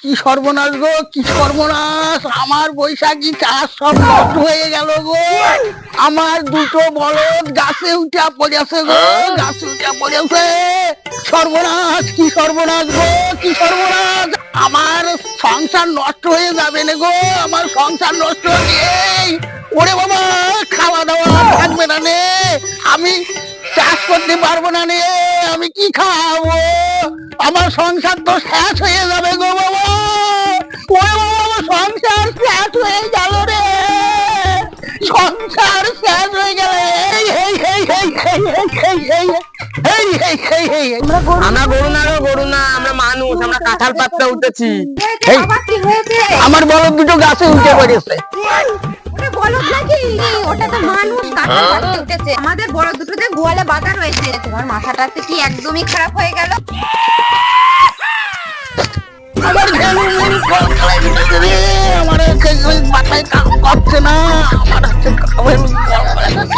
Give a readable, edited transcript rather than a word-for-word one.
কি সর্বনাশ গো, কি সর্বনাশ! আমার বৈশাখী চাষ সব নষ্ট হয়ে গেল গো। আমার দুটো বলদ গাছে উঠা পড়েছে গো, গাছে উঠা পড়েছে। সর্বনাশ, কি সর্বনাশ গো, কি সর্বনাশ! আমার সংসার নষ্ট হয়ে যাবে না গো, আমার সংসার নষ্ট নেই। ওরে বাবা, খাওয়া দাওয়া থাকবে না নে, আমি চাষ করতে পারবো না নে, আমি কি খাবো? আমার সংসার তো শেষ হয়ে যাবে গো বাবা। ওরে বাবা, আমার সংসার শেষ হয়ে গেল রে, সংসার শেষ হয়ে গেল। আমরা গরু না গো, গরু না, আমরা মানুষ, আমরা কাঁঠাল পাততে উঠেছি। আমার বলদ দুটো গাছে উঠে পড়েছে। বলদ নাকি? ওটা তো মানুষ কাঁঠাল পাড়তে উঠেছে। আমাদের বড় দুটোতে গোয়ালে বাঁধা রয়েছে। তোমার মাথাটাতে কি একদমই খারাপ হয়ে গেল? আমার ঘেলু মেরু কল খেলায় দিতেছে রে, আমার মাথায় কাম করছে না, আমার ঘেলু কল খেলায়